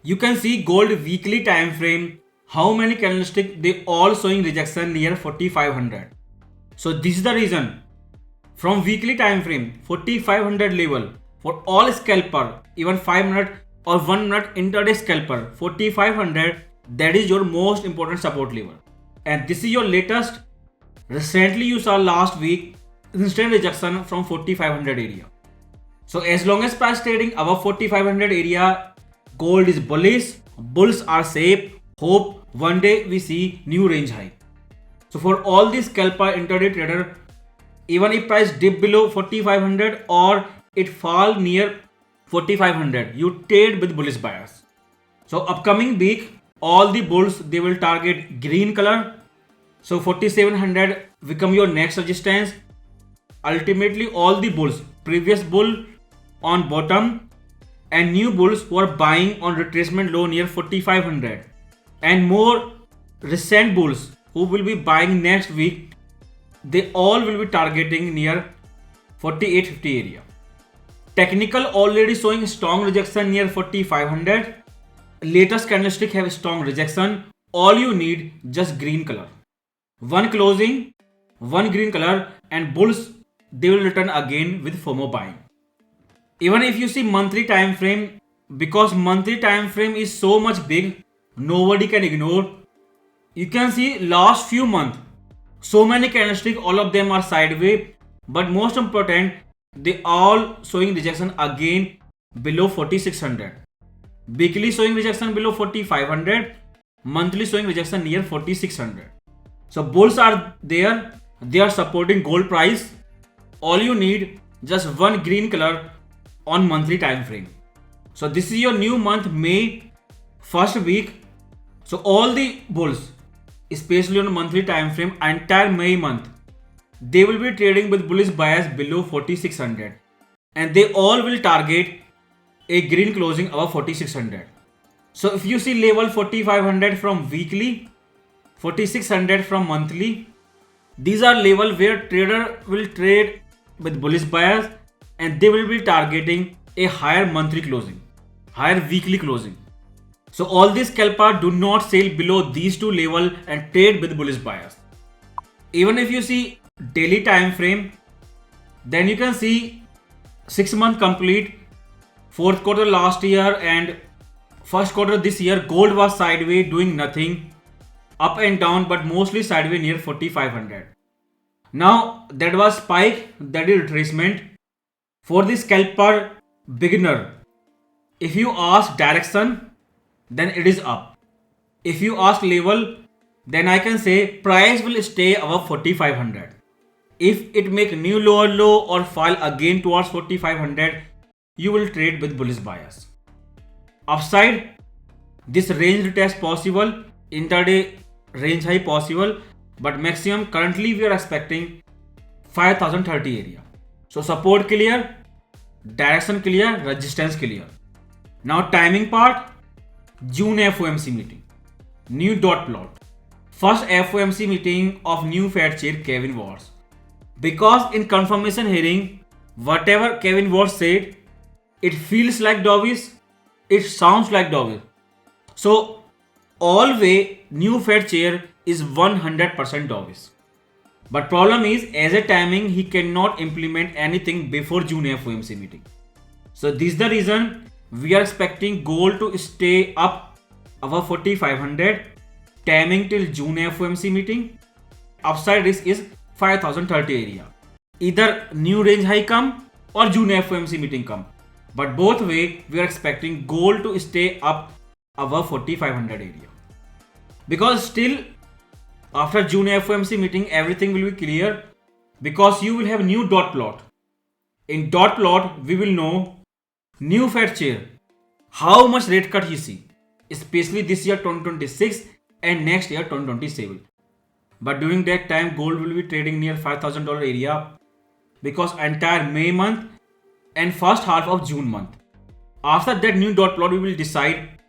You can see gold weekly time frame, how many candlesticks they all showing rejection near 4500. So this is the reason from weekly time frame 4500 level for all scalper, even 5 minute or 1 minute intraday scalper 4500, that is your most important support level. And this is your latest. Recently you saw last week instant rejection from 4500 area. So as long as price trading above 4500 area, gold is bullish, bulls are safe, hope one day we see new range high. So for all these scalper intraday trader, even if price dip below 4500 or it fall near 4500, you trade with bullish bias. So upcoming week, all the bulls they will target green color. So 4700 become your next resistance. Ultimately all the bulls, previous bull on bottom and new bulls who are buying on retracement low near 4500 and more recent bulls who will be buying next week, they all will be targeting near 4850 area. Technical already showing strong rejection near 4500. Latest candlestick have strong rejection. All you need just green color. One closing, one green color, and bulls they will return again with FOMO buying. Even if you see monthly time frame, because monthly time frame is so much big, nobody can ignore. You can see last few months, so many candlesticks, all of them are sideways, but most important, they all showing rejection again below 4600. Weekly showing rejection below 4500, monthly showing rejection near 4600. So bulls are there, they are supporting gold price. All you need just one green color on monthly time frame. So this is your new month, May first week. So all the bulls, especially on monthly time frame, entire May month, they will be trading with bullish bias below 4600 and they all will target a green closing above 4600. So if you see level 4500 from weekly, 4600 from monthly, these are level where trader will trade with bullish bias and they will be targeting a higher monthly closing, higher weekly closing. So all these scalper do not sell below these two level and trade with bullish bias. Even if you see daily time frame, then you can see 6 month complete, fourth quarter last year and first quarter this year, gold was sideways doing nothing, up and down, but mostly sideways near 4500. Now that was spike, that is retracement. For the scalper beginner, if you ask direction, then it is up. If you ask level, then I can say price will stay above 4500. If it make new lower low or fall again towards 4500, you will trade with bullish bias. Upside, this range retest possible, intraday range high possible, but maximum currently we are expecting 5030 area. So support clear, direction clear, resistance clear. Now timing part, June FOMC meeting, new dot plot, first FOMC meeting of new Fed chair Kevin Warsh. Because in confirmation hearing, whatever Kevin Warsh said, it feels like dovish, it sounds like dovish. So always new Fed chair is 100% dovish. But problem is, as a timing, he cannot implement anything before June FOMC meeting. So this is the reason we are expecting gold to stay up above 4500, timing till June FOMC meeting. Upside risk is 5030 area. Either new range high come or June FOMC meeting come. But both way, we are expecting gold to stay up above 4500 area. Because still, after June FOMC meeting, everything will be clear because you will have new dot plot. In dot plot, we will know new Fed chair, how much rate cut he see, especially this year 2026 and next year 2027. But during that time, gold will be trading near $5,000 area because entire May month and first half of June month. After that new dot plot, we will decide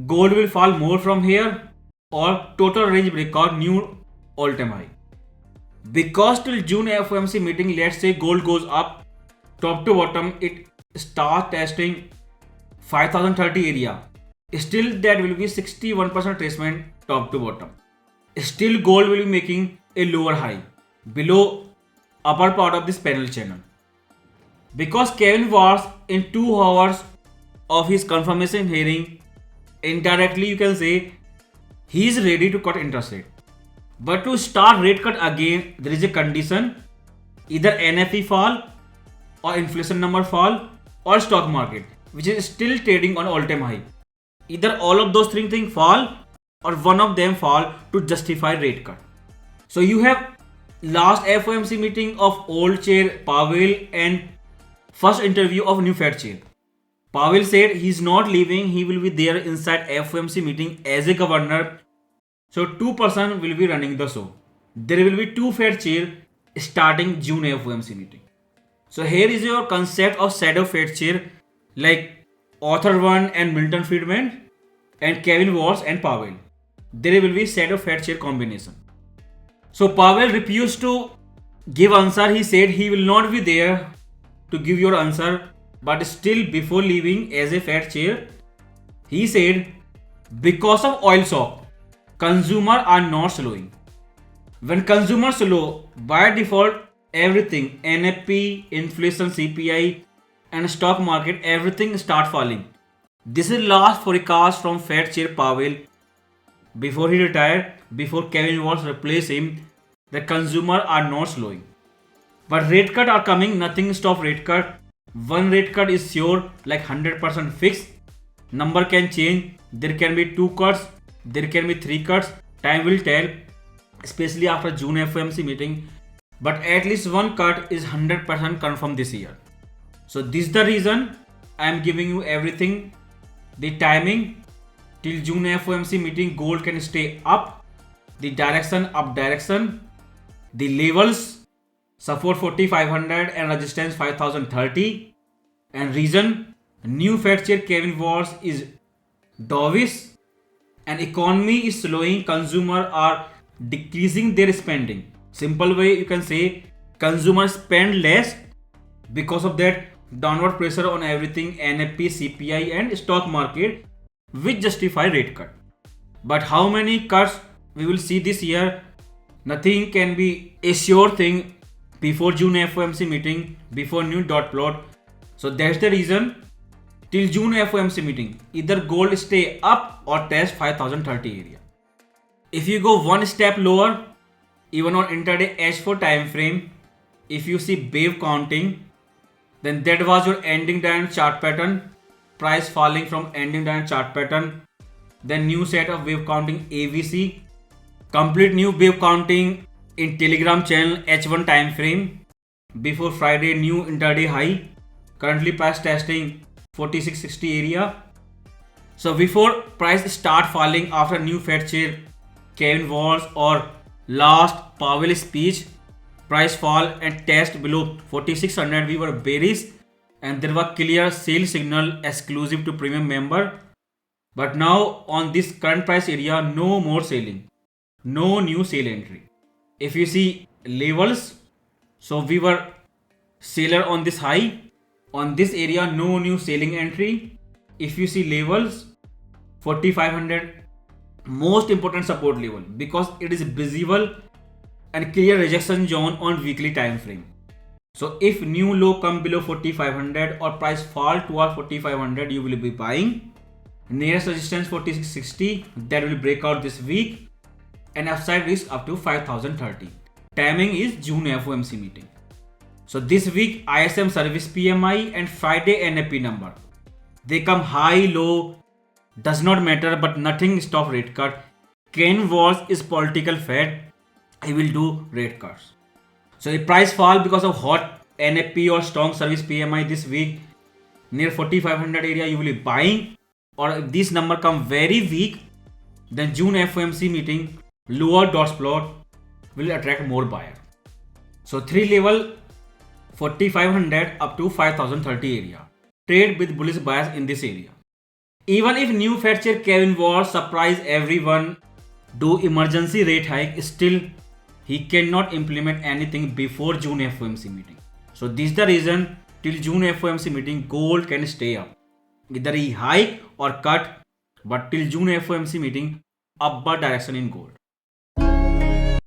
gold will fall more from here or total range breakout new all-time high. Because till June FOMC meeting, let's say gold goes up top to bottom, it starts testing 5030 area. Still that will be 61% retracement top to bottom. Still gold will be making a lower high below upper part of this panel channel. Because Kevin Warsh in 2 hours of his confirmation hearing, indirectly you can say he is ready to cut interest rate. But to start rate cut again, there is a condition: either NFE fall or inflation number fall or stock market which is still trading on all-time high. Either all of those three things fall or one of them fall to justify rate cut. So you have last FOMC meeting of old chair Powell and first interview of new Fed chair. Powell said he's not leaving, he will be there inside FOMC meeting as a governor. So 2% will be running the show. There will be 2 Fed chair starting June FOMC meeting. So here is your concept of shadow Fed chair like Author 1 and Milton Friedman and Kevin Warsh and Powell. There will be shadow Fed chair combination. So Powell refused to give answer. He said he will not be there to give your answer, but still before leaving as a Fed chair, he said because of oil shock, consumers are not slowing. When consumers slow, by default everything, NFP, inflation, CPI and stock market, everything start falling. This is last forecast from Fed chair Powell before he retired, before Kevin Warsh replaced him. The consumers are not slowing. But rate cut are coming, nothing stop rate cut. One rate cut is sure, like 100% fixed. Number can change. There can be 2 cuts, there can be 3 cuts. Time will tell, especially after June FOMC meeting. But at least 1 cut is 100% confirmed this year. So this is the reason I am giving you everything. The timing till June FOMC meeting, gold can stay up. The direction, up direction. The levels, support 4500 and resistance 5030. And reason, new Fed chair Kevin Warsh is dovish and economy is slowing, consumer are decreasing their spending. Simple way you can say, consumers spend less, because of that downward pressure on everything, NFP, CPI and stock market, which justify rate cut. But how many cuts we will see this year? Nothing can be a sure thing before June FOMC meeting, before new dot plot. So that's the reason till June FOMC meeting, either gold stay up or test 5030 area. If you go one step lower, even on intraday H4 time frame, if you see wave counting, then that was your ending diamond chart pattern, price falling from ending diamond chart pattern. Then new set of wave counting AVC, complete new wave counting in Telegram channel H1 time frame. Before Friday, new intraday high, currently price testing 4660 area. So before price start falling after new Fed chair Kevin Warsh or last Powell speech, price fall and test below 4600, we were bearish and there was clear sell signal exclusive to premium member. But now on this current price area, no more selling, no new sale entry. If you see levels, so we were seller on this high, on this area no new selling entry. If you see levels, 4500 most important support level because it is visible and clear rejection zone on weekly time frame. So if new low come below 4500 or price fall towards 4500, you will be buying. Nearest resistance 4660, that will break out this week, and upside risk up to 5030. Timing is June FOMC meeting. So this week ISM service PMI and Friday NFP number, they come high low, does not matter, but nothing stop rate cut. Kevin Warsh is political Fed, he will do rate cuts. So if price fall because of hot NFP or strong service PMI this week near 4500 area, you will be buying. Or if this number come very weak, then June FOMC meeting lower dots plot will attract more buyer. So 3 level 4500 up to 5030 area. Trade with bullish bias in this area. Even if new Fed chair Kevin Warsh surprise everyone, do emergency rate hike, still he cannot implement anything before June FOMC meeting. So this is the reason till June FOMC meeting gold can stay up. Either he hike or cut, But till June FOMC meeting, upward direction in gold.